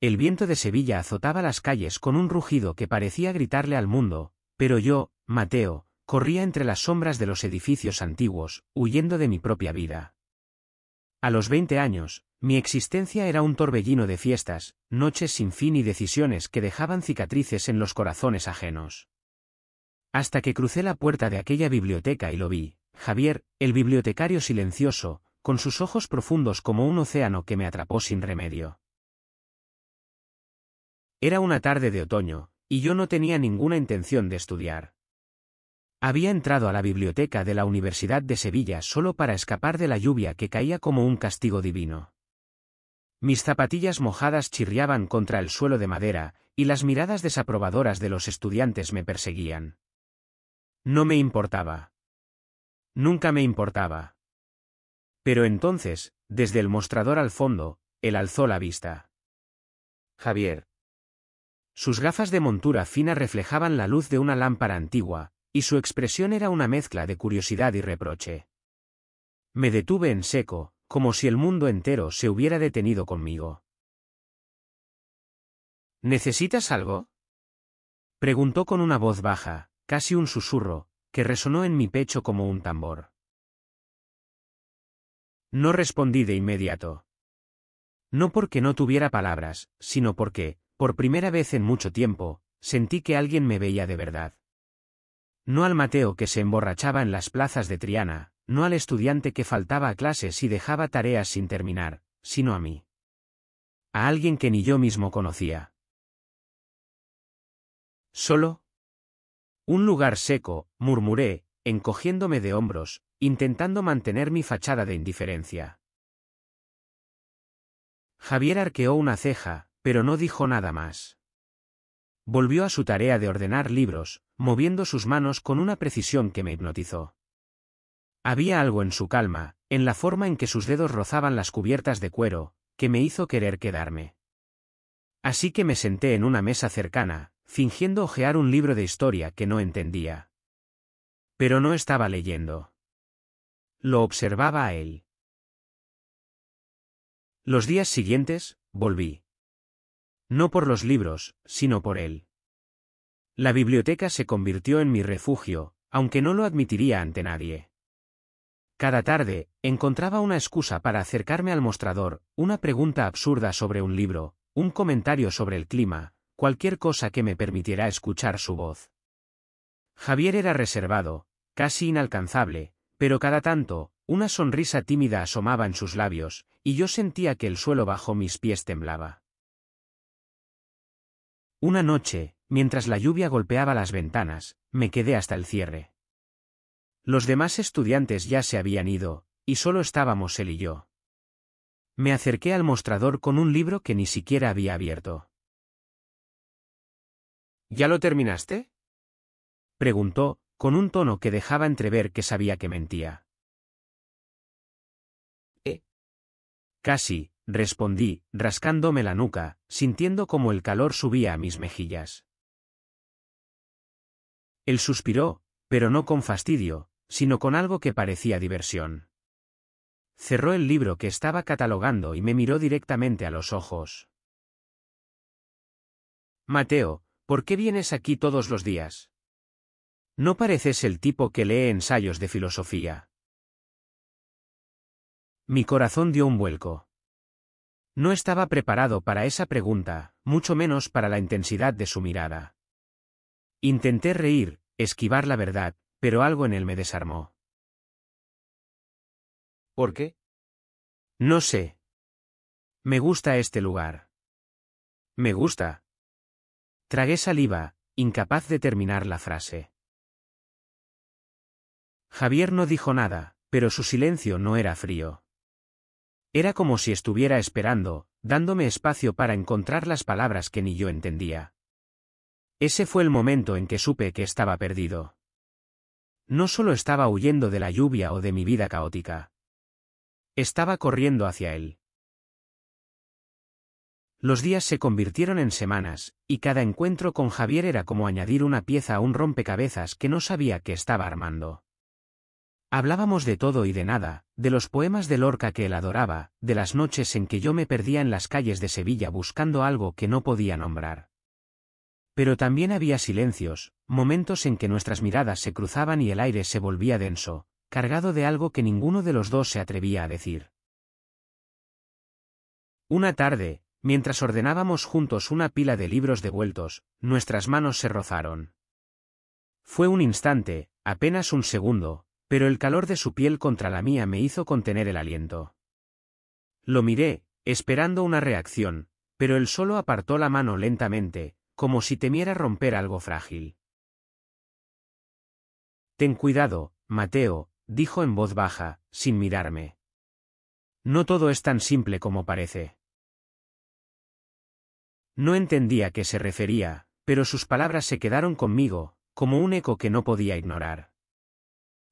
El viento de Sevilla azotaba las calles con un rugido que parecía gritarle al mundo, pero yo, Mateo, corría entre las sombras de los edificios antiguos, huyendo de mi propia vida. A los 20 años, mi existencia era un torbellino de fiestas, noches sin fin y decisiones que dejaban cicatrices en los corazones ajenos. Hasta que crucé la puerta de aquella biblioteca y lo vi, Javier, el bibliotecario silencioso, con sus ojos profundos como un océano que me atrapó sin remedio. Era una tarde de otoño, y yo no tenía ninguna intención de estudiar. Había entrado a la biblioteca de la Universidad de Sevilla solo para escapar de la lluvia que caía como un castigo divino. Mis zapatillas mojadas chirriaban contra el suelo de madera, y las miradas desaprobadoras de los estudiantes me perseguían. No me importaba. Nunca me importaba. Pero entonces, desde el mostrador al fondo, él alzó la vista. Javier. Sus gafas de montura fina reflejaban la luz de una lámpara antigua, y su expresión era una mezcla de curiosidad y reproche. Me detuve en seco, como si el mundo entero se hubiera detenido conmigo. ¿Necesitas algo?, preguntó con una voz baja, casi un susurro, que resonó en mi pecho como un tambor. No respondí de inmediato. No porque no tuviera palabras, sino porque, por primera vez en mucho tiempo, sentí que alguien me veía de verdad. No al Mateo que se emborrachaba en las plazas de Triana, no al estudiante que faltaba a clases y dejaba tareas sin terminar, sino a mí. A alguien que ni yo mismo conocía. ¿Solo? Un lugar seco, murmuré, encogiéndome de hombros, intentando mantener mi fachada de indiferencia. Javier arqueó una ceja, pero no dijo nada más. Volvió a su tarea de ordenar libros, moviendo sus manos con una precisión que me hipnotizó. Había algo en su calma, en la forma en que sus dedos rozaban las cubiertas de cuero, que me hizo querer quedarme. Así que me senté en una mesa cercana, fingiendo hojear un libro de historia que no entendía. Pero no estaba leyendo. Lo observaba a él. Los días siguientes, volví. No por los libros, sino por él. La biblioteca se convirtió en mi refugio, aunque no lo admitiría ante nadie. Cada tarde, encontraba una excusa para acercarme al mostrador, una pregunta absurda sobre un libro, un comentario sobre el clima, cualquier cosa que me permitiera escuchar su voz. Javier era reservado, casi inalcanzable, pero cada tanto, una sonrisa tímida asomaba en sus labios, y yo sentía que el suelo bajo mis pies temblaba. Una noche, mientras la lluvia golpeaba las ventanas, me quedé hasta el cierre. Los demás estudiantes ya se habían ido, y solo estábamos él y yo. Me acerqué al mostrador con un libro que ni siquiera había abierto. ¿Ya lo terminaste?, preguntó, con un tono que dejaba entrever que sabía que mentía. Casi, respondí, rascándome la nuca, sintiendo como el calor subía a mis mejillas. Él suspiró, pero no con fastidio, sino con algo que parecía diversión. Cerró el libro que estaba catalogando y me miró directamente a los ojos. Mateo, ¿por qué vienes aquí todos los días? No pareces el tipo que lee ensayos de filosofía. Mi corazón dio un vuelco. No estaba preparado para esa pregunta, mucho menos para la intensidad de su mirada. Intenté reír, esquivar la verdad, pero algo en él me desarmó. ¿Por qué? No sé. Me gusta este lugar. Me gusta. Tragué saliva, incapaz de terminar la frase. Javier no dijo nada, pero su silencio no era frío. Era como si estuviera esperando, dándome espacio para encontrar las palabras que ni yo entendía. Ese fue el momento en que supe que estaba perdido. No solo estaba huyendo de la lluvia o de mi vida caótica. Estaba corriendo hacia él. Los días se convirtieron en semanas, y cada encuentro con Javier era como añadir una pieza a un rompecabezas que no sabía que estaba armando. Hablábamos de todo y de nada, de los poemas de Lorca que él adoraba, de las noches en que yo me perdía en las calles de Sevilla buscando algo que no podía nombrar. Pero también había silencios, momentos en que nuestras miradas se cruzaban y el aire se volvía denso, cargado de algo que ninguno de los dos se atrevía a decir. Una tarde, mientras ordenábamos juntos una pila de libros devueltos, nuestras manos se rozaron. Fue un instante, apenas un segundo, pero el calor de su piel contra la mía me hizo contener el aliento. Lo miré, esperando una reacción, pero él solo apartó la mano lentamente, como si temiera romper algo frágil. Ten cuidado, Mateo, dijo en voz baja, sin mirarme. No todo es tan simple como parece. No entendía a qué se refería, pero sus palabras se quedaron conmigo, como un eco que no podía ignorar.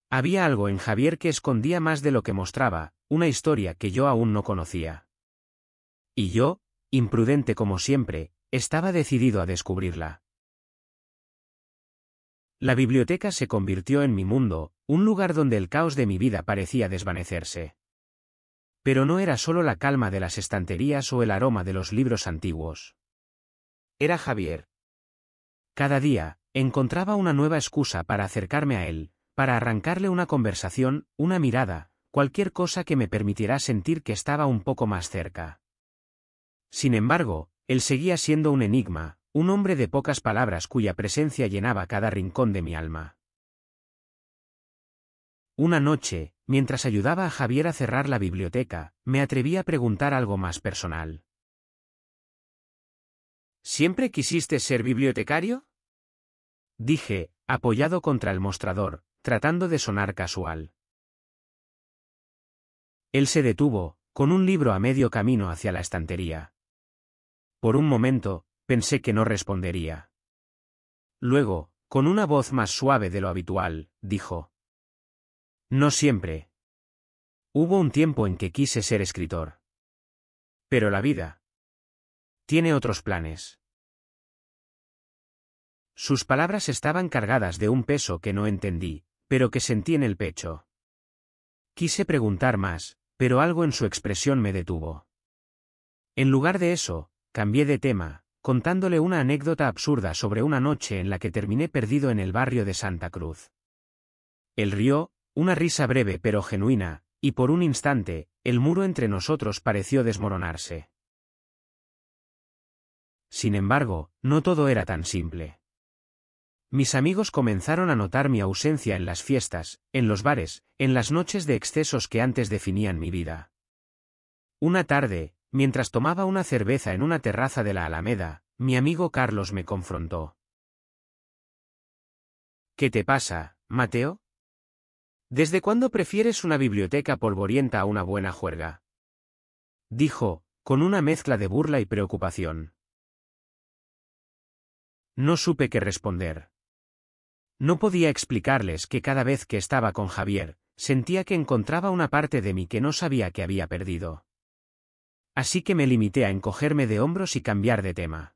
Había algo en Javier que escondía más de lo que mostraba, una historia que yo aún no conocía. Y yo, imprudente como siempre, estaba decidido a descubrirla. La biblioteca se convirtió en mi mundo, un lugar donde el caos de mi vida parecía desvanecerse. Pero no era solo la calma de las estanterías o el aroma de los libros antiguos. Era Javier. Cada día, encontraba una nueva excusa para acercarme a él, para arrancarle una conversación, una mirada, cualquier cosa que me permitiera sentir que estaba un poco más cerca. Sin embargo, él seguía siendo un enigma, un hombre de pocas palabras cuya presencia llenaba cada rincón de mi alma. Una noche, mientras ayudaba a Javier a cerrar la biblioteca, me atreví a preguntar algo más personal. ¿Siempre quisiste ser bibliotecario? Dije, apoyado contra el mostrador, tratando de sonar casual. Él se detuvo, con un libro a medio camino hacia la estantería. Por un momento, pensé que no respondería. Luego, con una voz más suave de lo habitual, dijo: No siempre. Hubo un tiempo en que quise ser escritor. Pero la vida tiene otros planes. Sus palabras estaban cargadas de un peso que no entendí, pero que sentí en el pecho. Quise preguntar más, pero algo en su expresión me detuvo. En lugar de eso, cambié de tema, contándole una anécdota absurda sobre una noche en la que terminé perdido en el barrio de Santa Cruz. Él rió, una risa breve pero genuina, y por un instante, el muro entre nosotros pareció desmoronarse. Sin embargo, no todo era tan simple. Mis amigos comenzaron a notar mi ausencia en las fiestas, en los bares, en las noches de excesos que antes definían mi vida. Una tarde, mientras tomaba una cerveza en una terraza de la Alameda, mi amigo Carlos me confrontó. ¿Qué te pasa, Mateo? ¿Desde cuándo prefieres una biblioteca polvorienta a una buena juerga? Dijo, con una mezcla de burla y preocupación. No supe qué responder. No podía explicarles que cada vez que estaba con Javier, sentía que encontraba una parte de mí que no sabía que había perdido. Así que me limité a encogerme de hombros y cambiar de tema.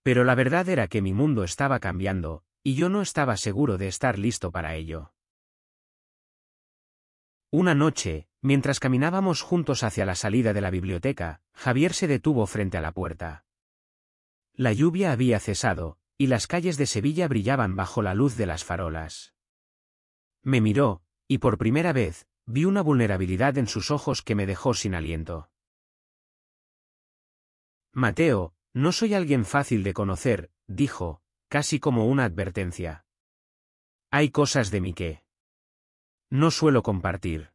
Pero la verdad era que mi mundo estaba cambiando, y yo no estaba seguro de estar listo para ello. Una noche, mientras caminábamos juntos hacia la salida de la biblioteca, Javier se detuvo frente a la puerta. La lluvia había cesado, y las calles de Sevilla brillaban bajo la luz de las farolas. Me miró, y por primera vez, vi una vulnerabilidad en sus ojos que me dejó sin aliento. Mateo, no soy alguien fácil de conocer, dijo, casi como una advertencia. Hay cosas de mí que no suelo compartir.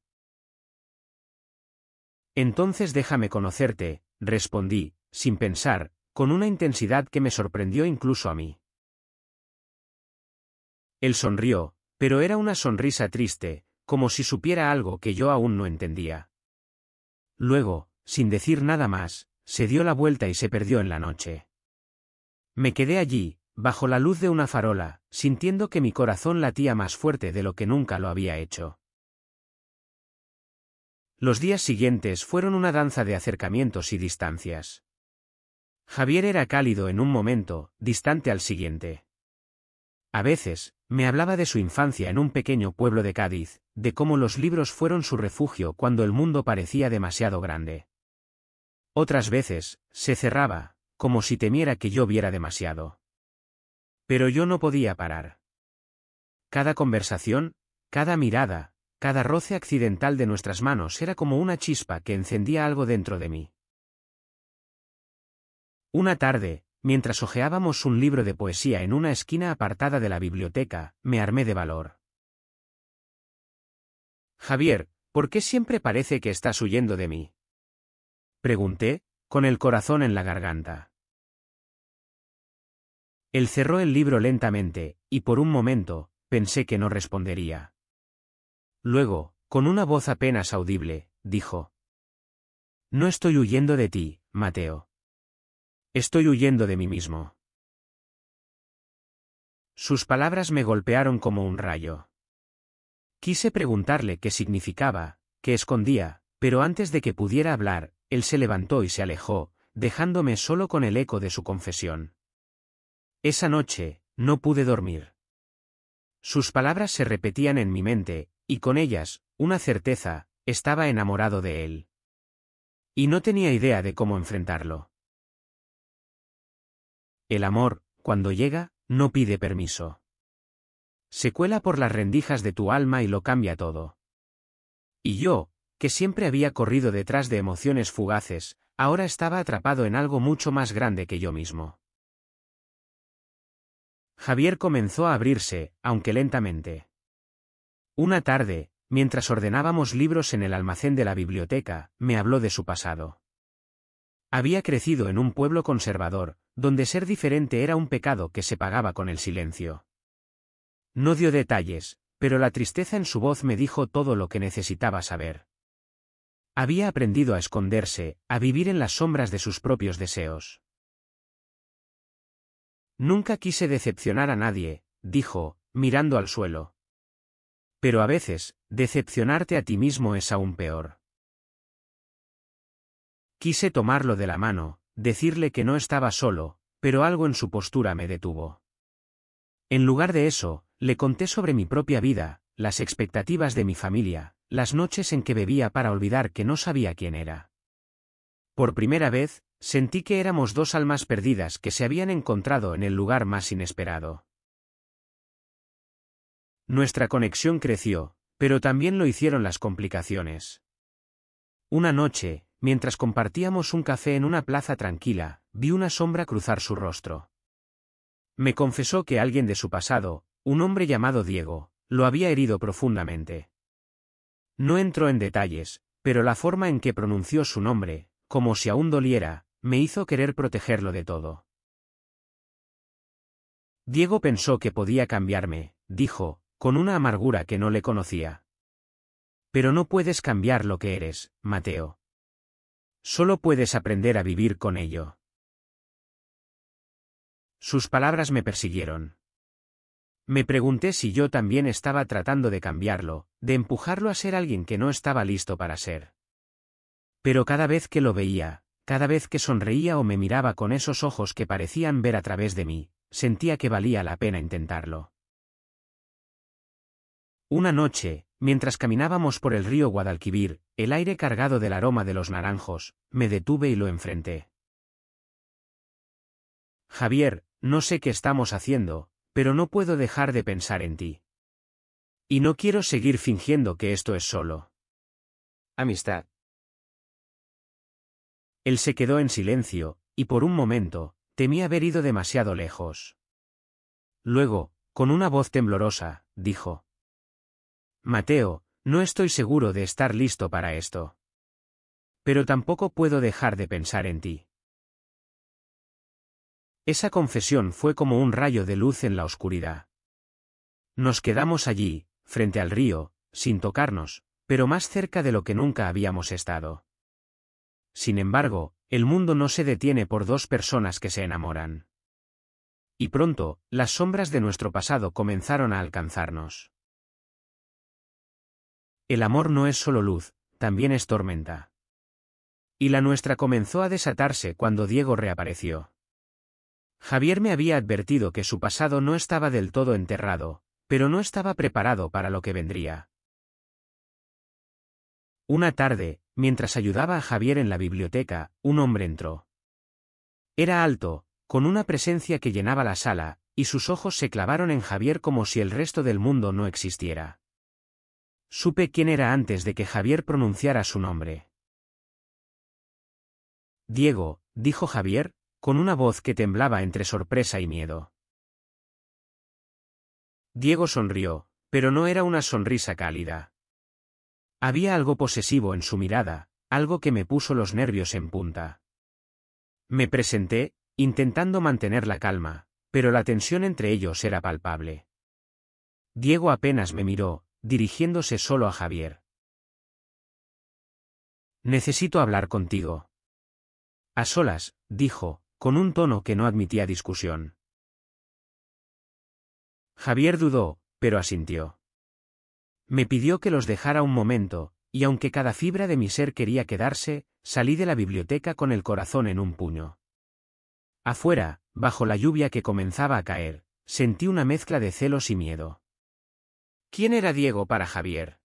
Entonces déjame conocerte, respondí, sin pensar, con una intensidad que me sorprendió incluso a mí. Él sonrió, pero era una sonrisa triste, como si supiera algo que yo aún no entendía. Luego, sin decir nada más, se dio la vuelta y se perdió en la noche. Me quedé allí, bajo la luz de una farola, sintiendo que mi corazón latía más fuerte de lo que nunca lo había hecho. Los días siguientes fueron una danza de acercamientos y distancias. Javier era cálido en un momento, distante al siguiente. A veces, me hablaba de su infancia en un pequeño pueblo de Cádiz, de cómo los libros fueron su refugio cuando el mundo parecía demasiado grande. Otras veces, se cerraba, como si temiera que yo viera demasiado. Pero yo no podía parar. Cada conversación, cada mirada, cada roce accidental de nuestras manos era como una chispa que encendía algo dentro de mí. Una tarde, mientras hojeábamos un libro de poesía en una esquina apartada de la biblioteca, me armé de valor. Javier, ¿por qué siempre parece que estás huyendo de mí? Pregunté, con el corazón en la garganta. Él cerró el libro lentamente, y por un momento, pensé que no respondería. Luego, con una voz apenas audible, dijo: No estoy huyendo de ti, Mateo. Estoy huyendo de mí mismo. Sus palabras me golpearon como un rayo. Quise preguntarle qué significaba, qué escondía, pero antes de que pudiera hablar, él se levantó y se alejó, dejándome solo con el eco de su confesión. Esa noche, no pude dormir. Sus palabras se repetían en mi mente, y con ellas, una certeza: estaba enamorado de él. Y no tenía idea de cómo enfrentarlo. El amor, cuando llega, no pide permiso. Se cuela por las rendijas de tu alma y lo cambia todo. Y yo, que siempre había corrido detrás de emociones fugaces, ahora estaba atrapado en algo mucho más grande que yo mismo. Javier comenzó a abrirse, aunque lentamente. Una tarde, mientras ordenábamos libros en el almacén de la biblioteca, me habló de su pasado. Había crecido en un pueblo conservador, donde ser diferente era un pecado que se pagaba con el silencio. No dio detalles, pero la tristeza en su voz me dijo todo lo que necesitaba saber. Había aprendido a esconderse, a vivir en las sombras de sus propios deseos. Nunca quise decepcionar a nadie, dijo, mirando al suelo. Pero a veces, decepcionarte a ti mismo es aún peor. Quise tomarlo de la mano, decirle que no estaba solo, pero algo en su postura me detuvo. En lugar de eso, le conté sobre mi propia vida, las expectativas de mi familia, las noches en que bebía para olvidar que no sabía quién era. Por primera vez, sentí que éramos dos almas perdidas que se habían encontrado en el lugar más inesperado. Nuestra conexión creció, pero también lo hicieron las complicaciones. Una noche, mientras compartíamos un café en una plaza tranquila, vi una sombra cruzar su rostro. Me confesó que alguien de su pasado, un hombre llamado Diego, lo había herido profundamente. No entró en detalles, pero la forma en que pronunció su nombre, como si aún doliera, me hizo querer protegerlo de todo. Diego pensó que podía cambiarme, dijo, con una amargura que no le conocía. Pero no puedes cambiar lo que eres, Mateo. Solo puedes aprender a vivir con ello. Sus palabras me persiguieron. Me pregunté si yo también estaba tratando de cambiarlo, de empujarlo a ser alguien que no estaba listo para ser. Pero cada vez que lo veía, cada vez que sonreía o me miraba con esos ojos que parecían ver a través de mí, sentía que valía la pena intentarlo. Una noche, mientras caminábamos por el río Guadalquivir, el aire cargado del aroma de los naranjos, me detuve y lo enfrenté. Javier, no sé qué estamos haciendo, pero no puedo dejar de pensar en ti. Y no quiero seguir fingiendo que esto es solo amistad. Él se quedó en silencio, y por un momento, temí haber ido demasiado lejos. Luego, con una voz temblorosa, dijo: Mateo, no estoy seguro de estar listo para esto. Pero tampoco puedo dejar de pensar en ti. Esa confesión fue como un rayo de luz en la oscuridad. Nos quedamos allí, frente al río, sin tocarnos, pero más cerca de lo que nunca habíamos estado. Sin embargo, el mundo no se detiene por dos personas que se enamoran. Y pronto, las sombras de nuestro pasado comenzaron a alcanzarnos. El amor no es solo luz, también es tormenta. Y la nuestra comenzó a desatarse cuando Diego reapareció. Javier me había advertido que su pasado no estaba del todo enterrado, pero no estaba preparado para lo que vendría. Una tarde, mientras ayudaba a Javier en la biblioteca, un hombre entró. Era alto, con una presencia que llenaba la sala, y sus ojos se clavaron en Javier como si el resto del mundo no existiera. Supe quién era antes de que Javier pronunciara su nombre. Diego, dijo Javier, con una voz que temblaba entre sorpresa y miedo. Diego sonrió, pero no era una sonrisa cálida. Había algo posesivo en su mirada, algo que me puso los nervios en punta. Me presenté, intentando mantener la calma, pero la tensión entre ellos era palpable. Diego apenas me miró, dirigiéndose solo a Javier. Necesito hablar contigo. A solas, dijo, con un tono que no admitía discusión. Javier dudó, pero asintió. Me pidió que los dejara un momento, y aunque cada fibra de mi ser quería quedarse, salí de la biblioteca con el corazón en un puño. Afuera, bajo la lluvia que comenzaba a caer, sentí una mezcla de celos y miedo. ¿Quién era Diego para Javier?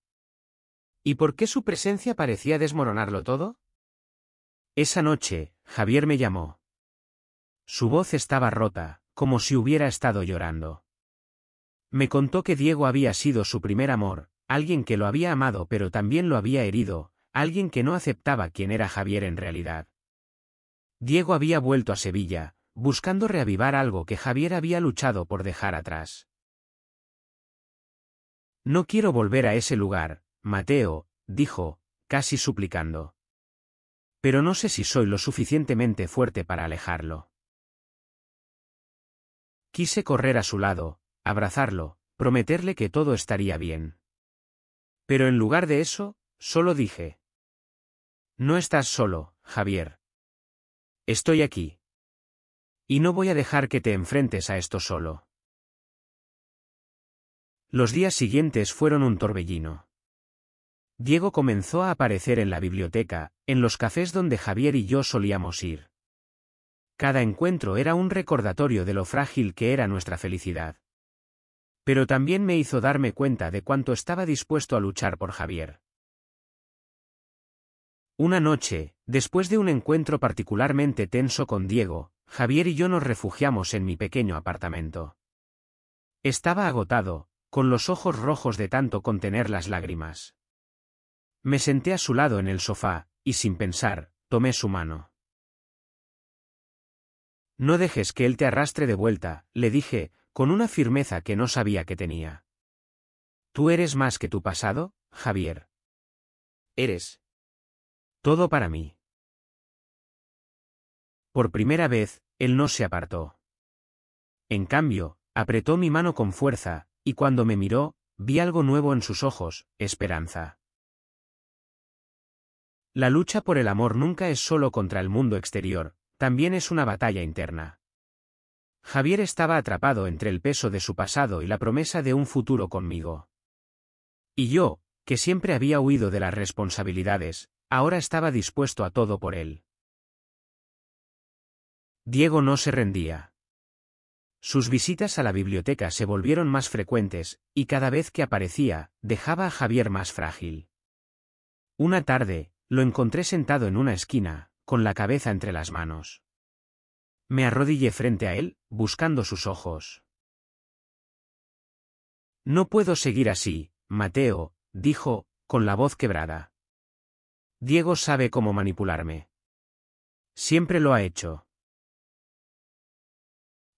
¿Y por qué su presencia parecía desmoronarlo todo? Esa noche, Javier me llamó. Su voz estaba rota, como si hubiera estado llorando. Me contó que Diego había sido su primer amor, alguien que lo había amado pero también lo había herido, alguien que no aceptaba quién era Javier en realidad. Diego había vuelto a Sevilla, buscando reavivar algo que Javier había luchado por dejar atrás. No quiero volver a ese lugar, Mateo, dijo, casi suplicando. Pero no sé si soy lo suficientemente fuerte para alejarlo. Quise correr a su lado, abrazarlo, prometerle que todo estaría bien. Pero en lugar de eso, solo dije: no estás solo, Javier. Estoy aquí. Y no voy a dejar que te enfrentes a esto solo. Los días siguientes fueron un torbellino. Diego comenzó a aparecer en la biblioteca, en los cafés donde Javier y yo solíamos ir. Cada encuentro era un recordatorio de lo frágil que era nuestra felicidad. Pero también me hizo darme cuenta de cuánto estaba dispuesto a luchar por Javier. Una noche, después de un encuentro particularmente tenso con Diego, Javier y yo nos refugiamos en mi pequeño apartamento. Estaba agotado, con los ojos rojos de tanto contener las lágrimas. Me senté a su lado en el sofá, y sin pensar, tomé su mano. No dejes que él te arrastre de vuelta, le dije, con una firmeza que no sabía que tenía. Tú eres más que tu pasado, Javier. Eres todo para mí. Por primera vez, él no se apartó. En cambio, apretó mi mano con fuerza, y cuando me miró, vi algo nuevo en sus ojos: esperanza. La lucha por el amor nunca es solo contra el mundo exterior, también es una batalla interna. Javier estaba atrapado entre el peso de su pasado y la promesa de un futuro conmigo. Y yo, que siempre había huido de las responsabilidades, ahora estaba dispuesto a todo por él. Diego no se rendía. Sus visitas a la biblioteca se volvieron más frecuentes, y cada vez que aparecía, dejaba a Javier más frágil. Una tarde, lo encontré sentado en una esquina, con la cabeza entre las manos. Me arrodillé frente a él, buscando sus ojos. No puedo seguir así, Mateo, dijo, con la voz quebrada. Diego sabe cómo manipularme. Siempre lo ha hecho.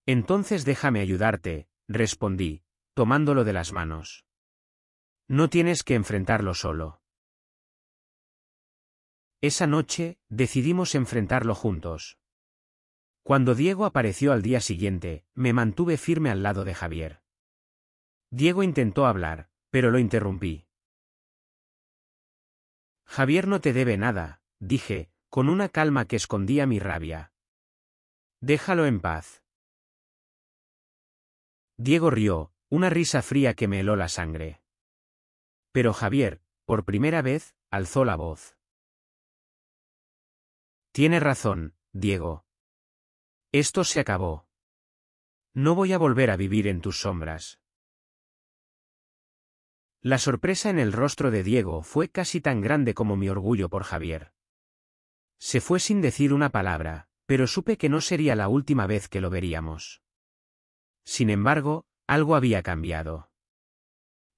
Entonces déjame ayudarte, respondí, tomándolo de las manos. No tienes que enfrentarlo solo. Esa noche, decidimos enfrentarlo juntos. Cuando Diego apareció al día siguiente, me mantuve firme al lado de Javier. Diego intentó hablar, pero lo interrumpí. Javier no te debe nada, dije, con una calma que escondía mi rabia. Déjalo en paz. Diego rió, una risa fría que me heló la sangre. Pero Javier, por primera vez, alzó la voz. Tienes razón, Diego. Esto se acabó. No voy a volver a vivir en tus sombras. La sorpresa en el rostro de Diego fue casi tan grande como mi orgullo por Javier. Se fue sin decir una palabra, pero supe que no sería la última vez que lo veríamos. Sin embargo, algo había cambiado.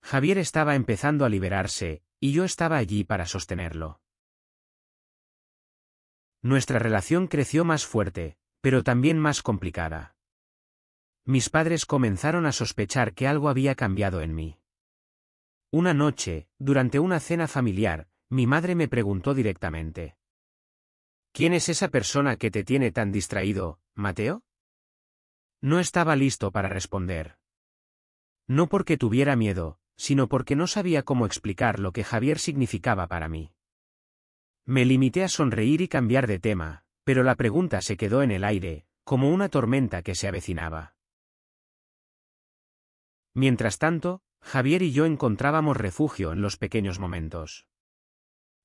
Javier estaba empezando a liberarse, y yo estaba allí para sostenerlo. Nuestra relación creció más fuerte, pero también más complicada. Mis padres comenzaron a sospechar que algo había cambiado en mí. Una noche, durante una cena familiar, mi madre me preguntó directamente: ¿Quién es esa persona que te tiene tan distraído, Mateo? No estaba listo para responder. No porque tuviera miedo, sino porque no sabía cómo explicar lo que Javier significaba para mí. Me limité a sonreír y cambiar de tema, pero la pregunta se quedó en el aire, como una tormenta que se avecinaba. Mientras tanto, Javier y yo encontrábamos refugio en los pequeños momentos.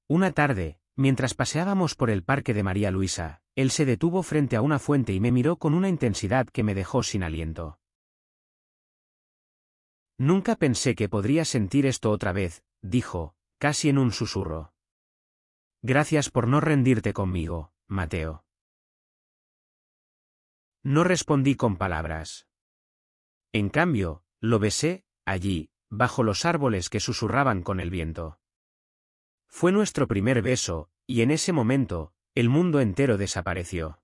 Una tarde, mientras paseábamos por el parque de María Luisa, él se detuvo frente a una fuente y me miró con una intensidad que me dejó sin aliento. Nunca pensé que podría sentir esto otra vez, dijo, casi en un susurro. Gracias por no rendirte conmigo, Mateo. No respondí con palabras. En cambio, lo besé, allí, bajo los árboles que susurraban con el viento. Fue nuestro primer beso, y en ese momento, el mundo entero desapareció.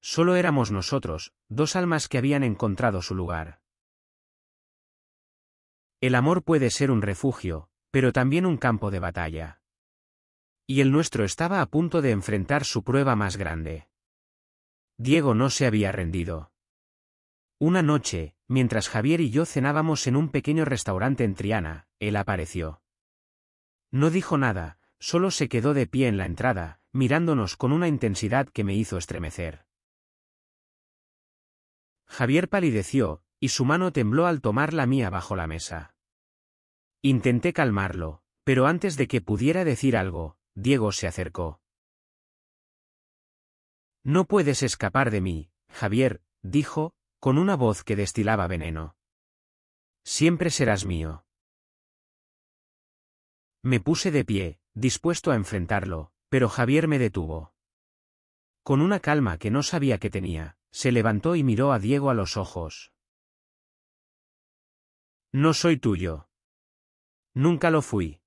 Solo éramos nosotros, dos almas que habían encontrado su lugar. El amor puede ser un refugio, pero también un campo de batalla. Y el nuestro estaba a punto de enfrentar su prueba más grande. Diego no se había rendido. Una noche, mientras Javier y yo cenábamos en un pequeño restaurante en Triana, él apareció. No dijo nada, solo se quedó de pie en la entrada, mirándonos con una intensidad que me hizo estremecer. Javier palideció, y su mano tembló al tomar la mía bajo la mesa. Intenté calmarlo, pero antes de que pudiera decir algo, Diego se acercó. No puedes escapar de mí, Javier, dijo, con una voz que destilaba veneno. Siempre serás mío. Me puse de pie, dispuesto a enfrentarlo, pero Javier me detuvo. Con una calma que no sabía que tenía, se levantó y miró a Diego a los ojos. No soy tuyo. Nunca lo fui.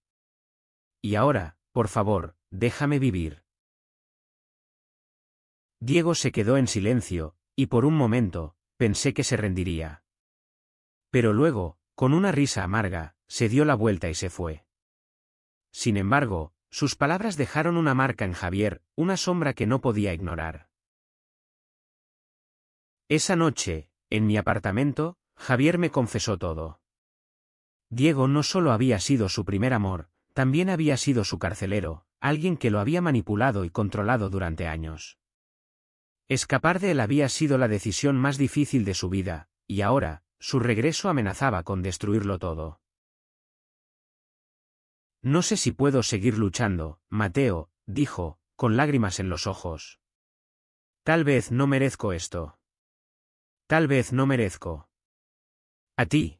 Y ahora, por favor, déjame vivir. Diego se quedó en silencio, y por un momento, pensé que se rendiría. Pero luego, con una risa amarga, se dio la vuelta y se fue. Sin embargo, sus palabras dejaron una marca en Javier, una sombra que no podía ignorar. Esa noche, en mi apartamento, Javier me confesó todo. Diego no solo había sido su primer amor, también había sido su carcelero, alguien que lo había manipulado y controlado durante años. Escapar de él había sido la decisión más difícil de su vida, y ahora, su regreso amenazaba con destruirlo todo. No sé si puedo seguir luchando, Mateo, dijo, con lágrimas en los ojos. Tal vez no merezco esto. Tal vez no merezco. A ti.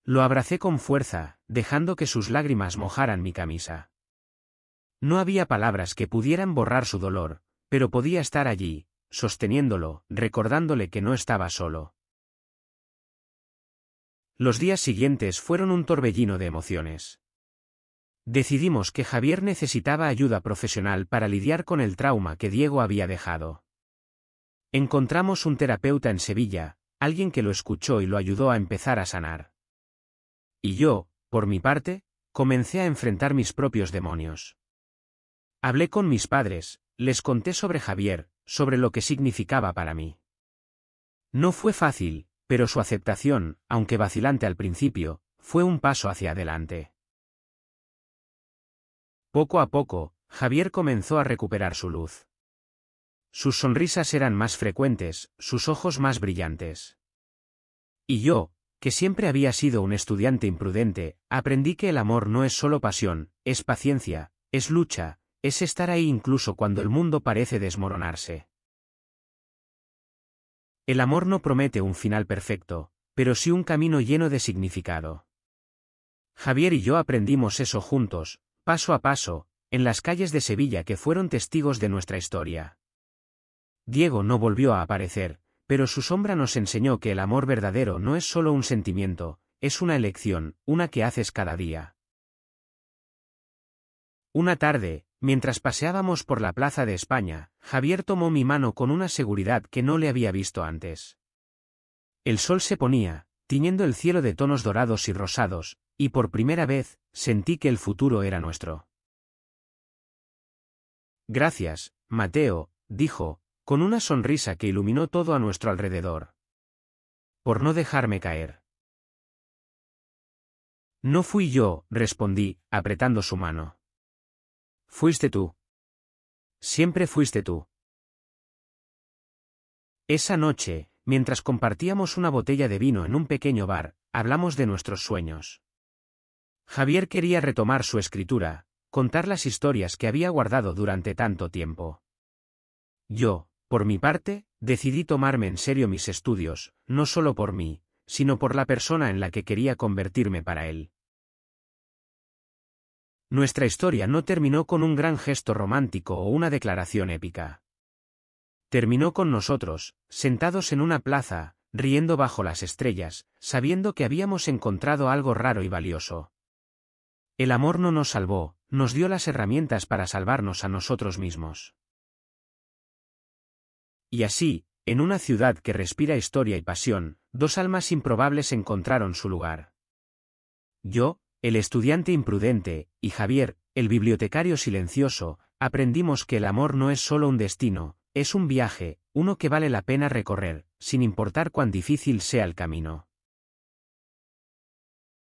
Lo abracé con fuerza, dejando que sus lágrimas mojaran mi camisa. No había palabras que pudieran borrar su dolor, pero podía estar allí, sosteniéndolo, recordándole que no estaba solo. Los días siguientes fueron un torbellino de emociones. Decidimos que Javier necesitaba ayuda profesional para lidiar con el trauma que Diego había dejado. Encontramos un terapeuta en Sevilla, alguien que lo escuchó y lo ayudó a empezar a sanar. Y yo, por mi parte, comencé a enfrentar mis propios demonios. Hablé con mis padres, les conté sobre Javier, sobre lo que significaba para mí. No fue fácil, pero su aceptación, aunque vacilante al principio, fue un paso hacia adelante. Poco a poco, Javier comenzó a recuperar su luz. Sus sonrisas eran más frecuentes, sus ojos más brillantes. Y yo, que siempre había sido un estudiante imprudente, aprendí que el amor no es solo pasión, es paciencia, es lucha, es estar ahí incluso cuando el mundo parece desmoronarse. El amor no promete un final perfecto, pero sí un camino lleno de significado. Javier y yo aprendimos eso juntos, paso a paso, en las calles de Sevilla que fueron testigos de nuestra historia. Diego no volvió a aparecer, pero su sombra nos enseñó que el amor verdadero no es solo un sentimiento, es una elección, una que haces cada día. Una tarde, mientras paseábamos por la Plaza de España, Javier tomó mi mano con una seguridad que no le había visto antes. El sol se ponía, tiñendo el cielo de tonos dorados y rosados, y por primera vez, sentí que el futuro era nuestro. Gracias, Mateo, dijo, con una sonrisa que iluminó todo a nuestro alrededor. Por no dejarme caer. No fui yo, respondí, apretando su mano. Fuiste tú. Siempre fuiste tú. Esa noche, mientras compartíamos una botella de vino en un pequeño bar, hablamos de nuestros sueños. Javier quería retomar su escritura, contar las historias que había guardado durante tanto tiempo. Yo, por mi parte, decidí tomarme en serio mis estudios, no solo por mí, sino por la persona en la que quería convertirme para él. Nuestra historia no terminó con un gran gesto romántico o una declaración épica. Terminó con nosotros, sentados en una plaza, riendo bajo las estrellas, sabiendo que habíamos encontrado algo raro y valioso. El amor no nos salvó, nos dio las herramientas para salvarnos a nosotros mismos. Y así, en una ciudad que respira historia y pasión, dos almas improbables encontraron su lugar. Yo, el estudiante imprudente, y Javier, el bibliotecario silencioso, aprendimos que el amor no es solo un destino, es un viaje, uno que vale la pena recorrer, sin importar cuán difícil sea el camino.